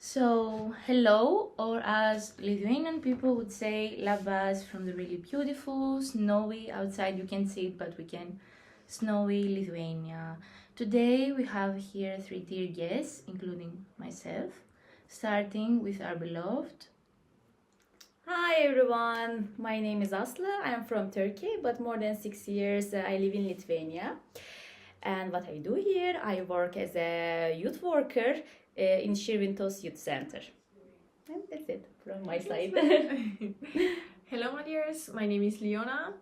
So, hello, or as Lithuanian people would say, labas from the really beautiful, snowy outside. You can see it, but we can. Snowy Lithuania. Today we have here three dear guests, including myself, starting with our beloved. Hi everyone, my name is Aslı. I am from Turkey, but more than 6 years I live in Lithuania. And what I do here, I work as a youth worker in Shirvintos Youth Center. And that's it from my side. Hello, my dears. My name is Leona.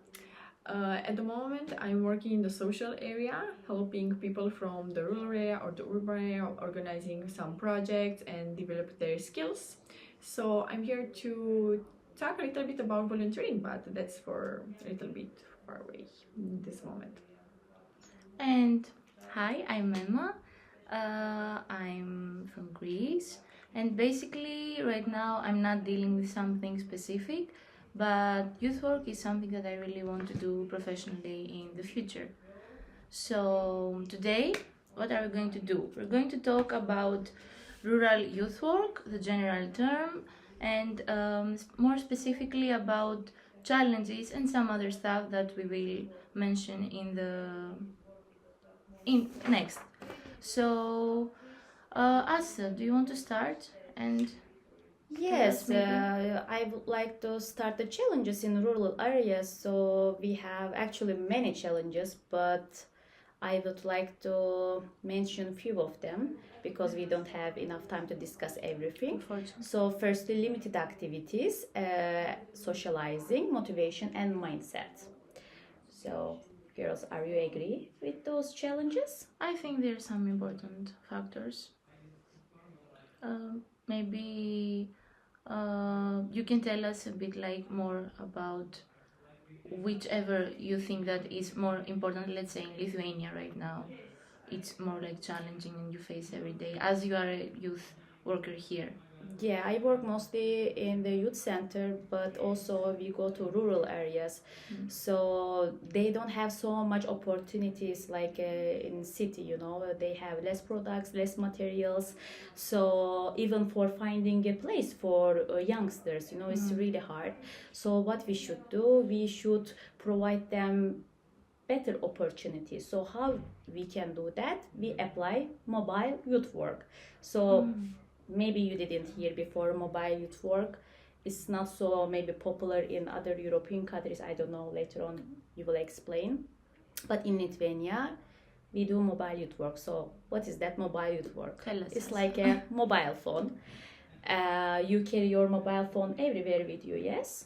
At the moment, I'm working in the social area, helping people from the rural area or the urban area, organizing some projects and develop their skills. So I'm here to talk a little bit about volunteering, but that's for a little bit far away in this moment. And hi, I'm Emma. I'm from Greece, and basically, right now, I'm not dealing with something specific, but youth work is something that I really want to do professionally in the future. So, today, what are we going to do? We're going to talk about rural youth work, the general term, and more specifically about challenges and some other stuff that we will mention in next. So, Asa, do you want to start? And Yes, maybe? I would like to start the challenges in rural areas. So we have actually many challenges, but I would like to mention few of them because we don't have enough time to discuss everything. Unfortunately. So firstly, limited activities, socializing, motivation, and mindset. So girls, are you agree with those challenges? I think there are some important factors. Maybe you can tell us a bit like more about whichever you think that is more important. Let's say in Lithuania right now, it's more like challenging and you face every day as you are a youth worker here. Yeah, I work mostly in the youth center, but also we go to rural areas. So they don't have so much opportunities like in city, they have less products, less materials. So even for finding a place for youngsters, it's really hard. So what we should do, we should provide them better opportunities. So how we can do that? We apply mobile youth work. So maybe you didn't hear before, mobile youth work is not so maybe popular in other European countries. I don't know, later on you will explain. But in Lithuania we do mobile youth work. So what is that mobile youth work? Tell us. It's like a mobile phone. You carry your mobile phone everywhere with you, yes?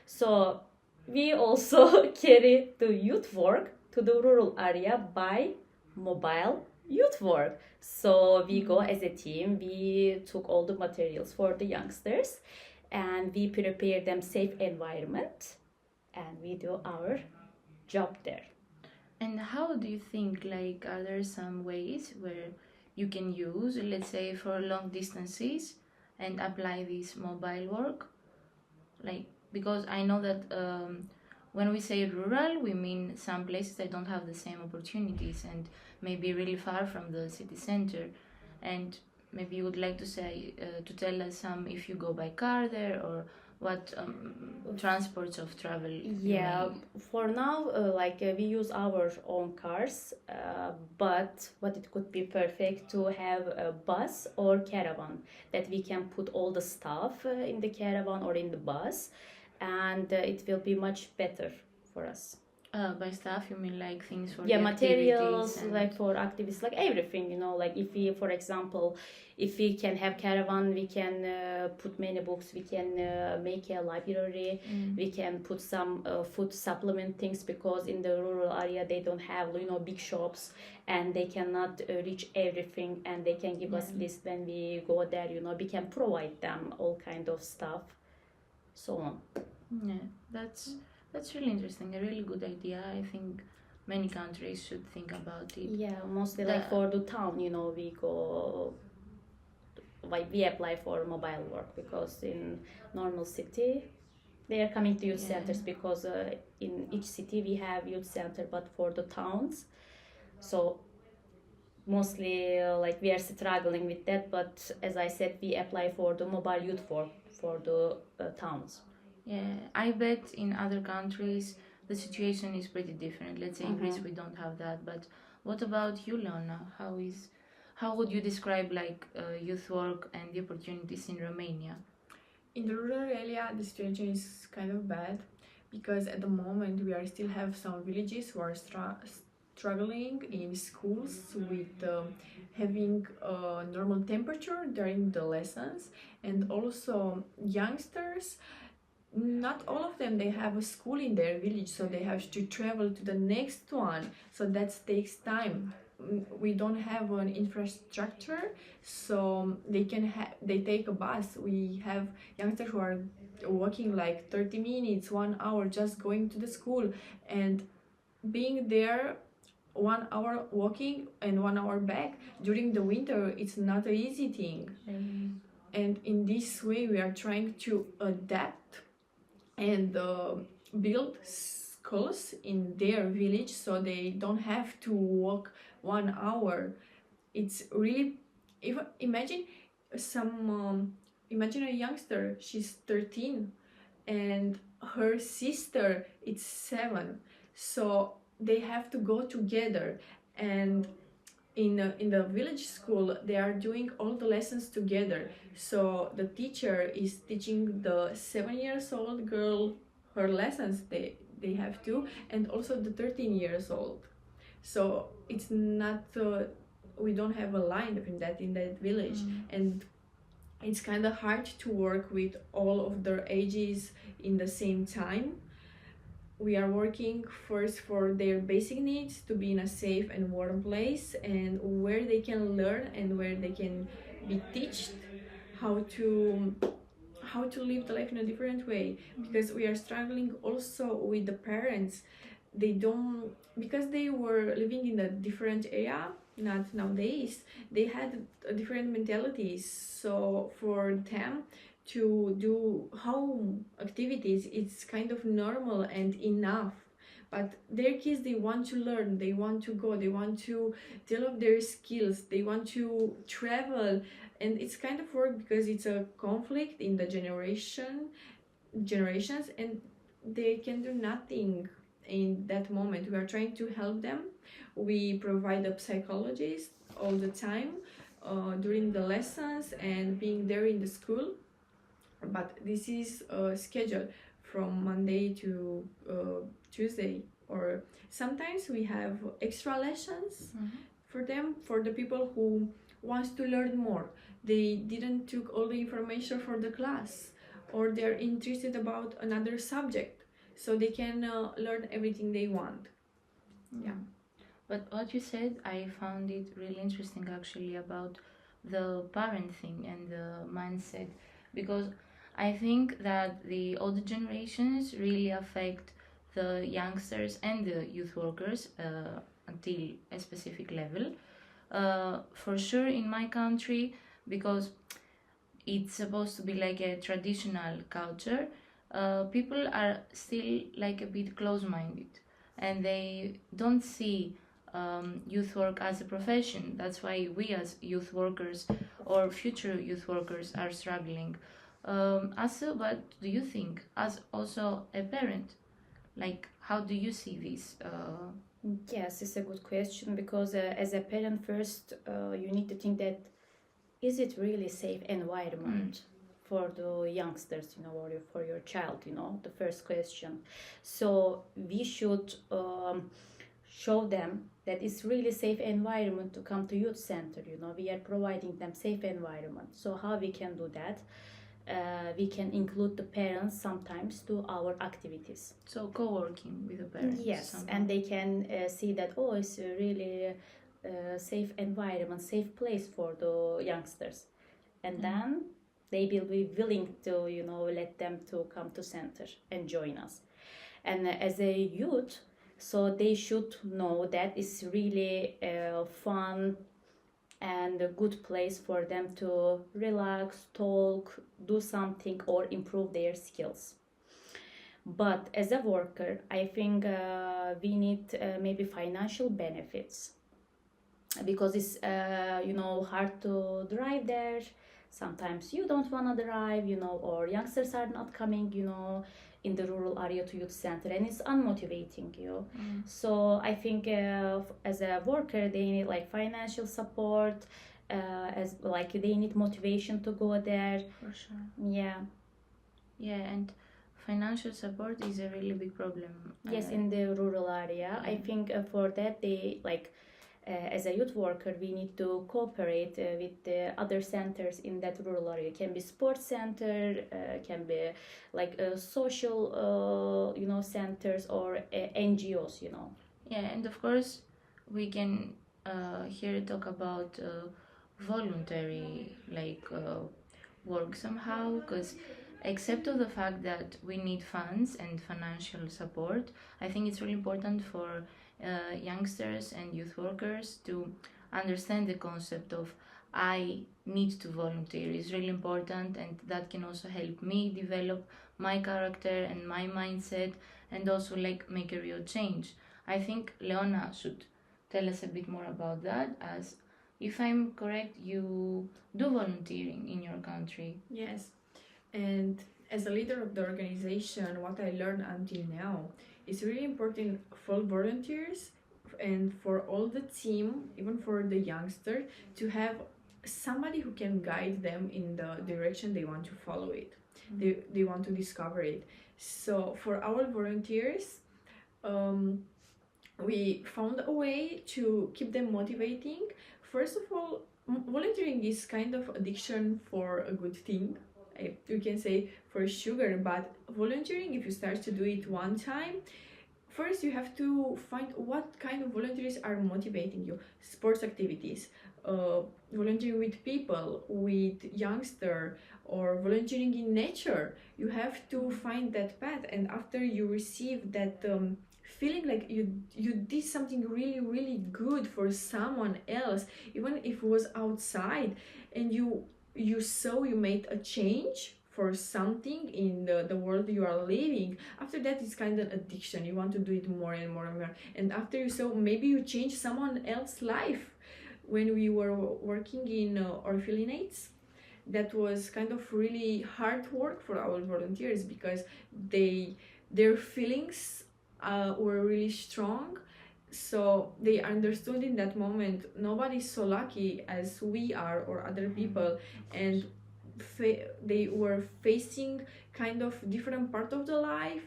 So we also carry the youth work to the rural area by mobile youth work. So we go as a team, we took all the materials for the youngsters and we prepare them safe environment and we do our job there. And how do you think, like, are there some ways where you can use, let's say, for long distances and apply this mobile work? Like, because I know that when we say rural, we mean some places that don't have the same opportunities and maybe really far from the city center. And maybe you would like to say, to tell us some if you go by car there or what transports of travel. Yeah, for now, we use our own cars, but what it could be perfect to have a bus or caravan that we can put all the stuff in the caravan or in the bus, and it will be much better for us. By stuff, you mean like things for Yeah, the materials activities and... like for activities, like everything, like if we, for example, if we can have caravan, we can put many books, we can make a library, we can put some food supplement things because in the rural area they don't have big shops and they cannot reach everything, and they can give us list when we go there, we can provide them all kind of stuff, so on. Yeah, that's really interesting. A really good idea. I think many countries should think about it. Yeah, mostly like for the town, we go, like we apply for mobile work because in normal city they are coming to youth centers because in each city we have youth center, but for the towns, so mostly like we are struggling with that, but as I said, we apply for the mobile youth for the towns. Yeah, I bet in other countries the situation is pretty different. Let's say in Greece Mhm. we don't have that, but what about you, Leona? How would you describe like youth work and the opportunities in Romania? In the rural area, the situation is kind of bad because at the moment we are still have some villages who are struggling in schools with having a normal temperature during the lessons, and also youngsters, not all of them they have a school in their village, so they have to travel to the next one, so that takes time. We don't have an infrastructure, so they take a bus. We have youngsters who are walking like 30 minutes 1 hour just going to the school, and being there 1 hour walking and 1 hour back during the winter, it's not an easy thing. And in this way we are trying to adapt and build schools in their village so they don't have to walk 1 hour. It's really, if imagine some imagine a youngster, she's 13 and her sister it's 7, so they have to go together. And in the village school they are doing all the lessons together, so the teacher is teaching the 7 years old girl her lessons, they have to, and also the 13 years old. So it's not we don't have a line in that village. And it's kind of hard to work with all of their ages in the same time. We are working first for their basic needs to be in a safe and warm place, and where they can learn and where they can be taught how to live the life in a different way, because we are struggling also with the parents. They don't, because they were living in a different area, not nowadays, they had a different mentalities, so for them to do home activities it's kind of normal and enough. But their kids, they want to learn, they want to go, they want to develop their skills, they want to travel. And it's kind of work because it's a conflict in the generations, and they can do nothing in that moment. We are trying to help them. We provide a psychologist all the time during the lessons and being there in the school, but this is a schedule from Monday to Tuesday, or sometimes we have extra lessons for them, for the people who wants to learn more. They didn't took all the information for the class, or they're interested about another subject, so they can learn everything they want. Yeah. But what you said, I found it really interesting actually about the parent thing and the mindset, because I think that the older generations really affect the youngsters and the youth workers until a specific level. For sure, in my country, because it's supposed to be like a traditional culture, people are still like a bit close-minded, and they don't see youth work as a profession. That's why we as youth workers or future youth workers are struggling. Also, what do you think as also a parent? Like, how do you see this? Yes, it's a good question, because as a parent, first you need to think that is it really safe environment for the youngsters, or for your child, the first question. So we should show them that it's really safe environment to come to youth center. We are providing them safe environment. So how we can do that? We can include the parents sometimes to our activities. So co-working with the parents. Yes, somehow. and they can see that, oh, it's a really safe environment, safe place for the youngsters, and then they will be willing to let them to come to center and join us. And as a youth, so they should know that it's really fun and a good place for them to relax, talk, do something, or improve their skills. But as a worker, I think we need maybe financial benefits. because it's hard to drive there. Sometimes you don't want to drive, or youngsters are not coming, in the rural area to youth center, and it's unmotivating you. So I think as a worker they need like financial support, as like they need motivation to go there. For sure. Yeah. And financial support is a really big problem. Yes, in the rural area. I think for that they like as a youth worker we need to cooperate with the other centers in that rural area. It can be sports center, can be like social centers, or NGOs. And of course we can here talk about voluntary work somehow, because except of the fact that we need funds and financial support, I think it's really important for youngsters and youth workers to understand the concept of I need to volunteer is really important, and that can also help me develop my character and my mindset, and also like make a real change. I think Leona should tell us a bit more about that, as if I'm correct, you do volunteering in your country. Yes, and as a leader of the organization, what I learned until now is really important for volunteers and for all the team, even for the youngster, to have somebody who can guide them in the direction they want to follow it. They want to discover it. So for our volunteers, we found a way to keep them motivating. First of all, volunteering is kind of addiction for a good thing. You can say for sugar, but volunteering, if you start to do it one time, first you have to find what kind of volunteers are motivating you. Sports activities, volunteering with people, with youngster, or volunteering in nature. You have to find that path, and after you receive that feeling like you did something really, really good for someone else, even if it was outside, and you saw you made a change for something in the world you are living, after that it's kind of addiction. You want to do it more and more and more, and after you saw maybe you change someone else's life. When we were working in orphelinates, that was kind of really hard work for our volunteers, because their feelings were really strong. So they understood in that moment nobody's so lucky as we are or other people, and they were facing kind of different part of the life,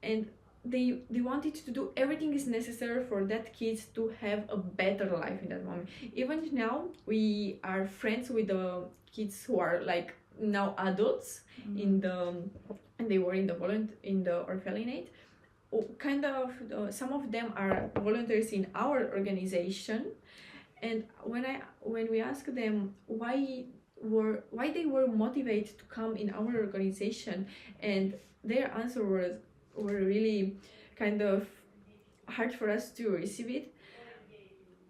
and they wanted to do everything is necessary for that kids to have a better life in that moment. Even now we are friends with the kids who are like now adults and they were in the orphanage. Kind of some of them are volunteers in our organization, and when we ask them why they were motivated to come in our organization, and their answer were really kind of hard for us to receive it.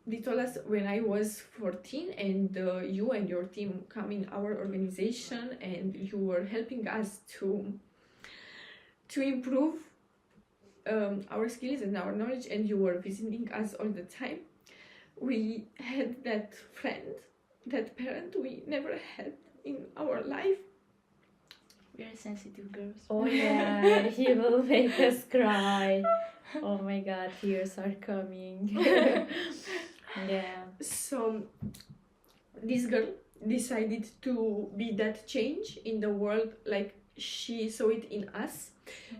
They told us, when I was 14 and you and your team come in our organization and you were helping us to improve our skills and our knowledge, and you were visiting us all the time, we had that friend, that parent we never had in our life. We are sensitive girls. Oh yeah, he will make us cry. Oh my god, tears are coming. Yeah. So this girl decided to be that change in the world, like she saw it in us.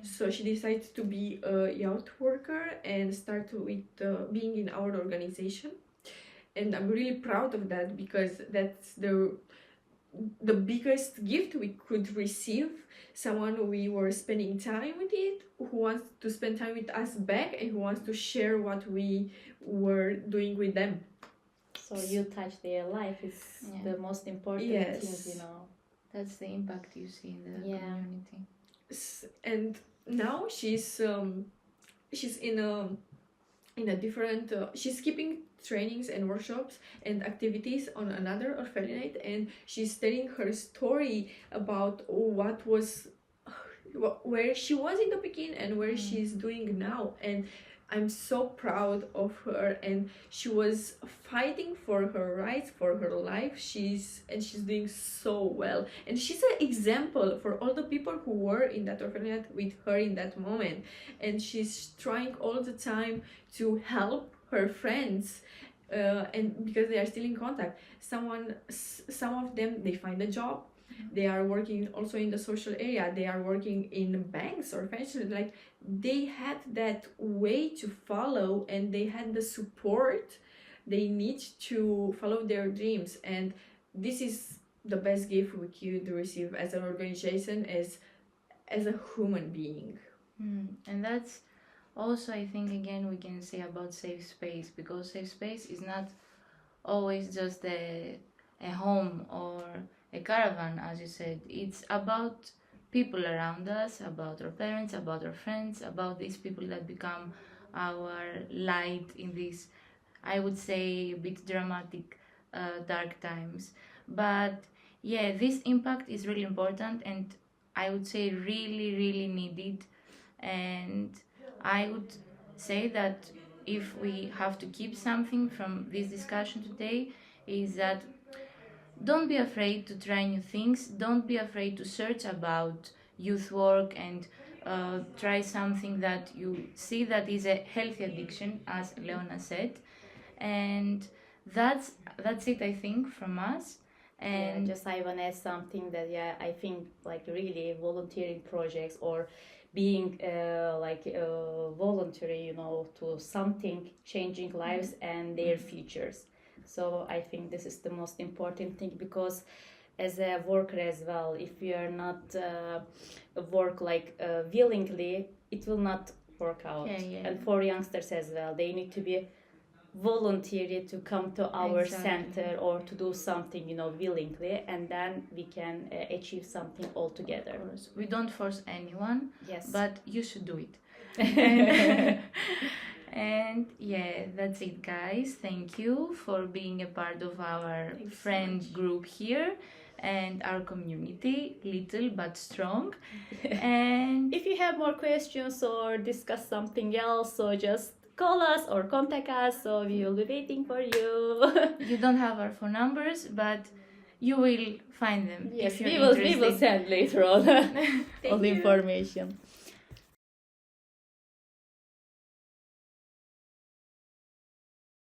So she decided to be a youth worker and start with being in our organization, and I'm really proud of that, because that's the biggest gift we could receive. Someone we were spending time with it, who wants to spend time with us back, and who wants to share what we were doing with them. So you touch their life is the most important thing, That's the impact you see in the community. And now she's in a different she's keeping trainings and workshops and activities on another orphanage, and she's telling her story about where she was in the beginning and where she's doing now, and I'm so proud of her, and she was fighting for her rights, for her life. She's doing so well, and she's an example for all the people who were in that orphanage with her in that moment. And she's trying all the time to help her friends, and because they are still in contact. Some of them, they find a job. They are working also in the social area. They are working in banks or pensions. Like, they had that way to follow, and they had the support they need to follow their dreams. And this is the best gift we could receive as an organization, as a human being. And that's also, I think, again, we can say about safe space, because safe space is not always just a home or a caravan, as you said. It's about people around us, about our parents, about our friends, about these people that become our light in these, I would say, a bit dramatic, dark times. But yeah, this impact is really important, and I would say really, really needed. And I would say that if we have to keep something from this discussion today, is that don't be afraid to try new things. Don't be afraid to search about youth work and try something that you see that is a healthy addiction, as Leona said. And that's it, I think, from us. And just I want to add something that I think like really volunteering projects or being voluntary, to something changing lives and their futures. So I think this is the most important thing, because as a worker as well, if you are not work willingly, it will not work out. And for youngsters as well, they need to be voluntary to come to our center or to do something, willingly, and then we can achieve something all together. Of course, we don't force anyone. Yes, but you should do it. And yeah, that's it, guys. Thank you for being a part of our friend group here and our community, little but strong. And if you have more questions or discuss something else, so just call us or contact us, so we will be waiting for you. You don't have our phone numbers, but you will find them. Yes, if you're we will send later on all the information.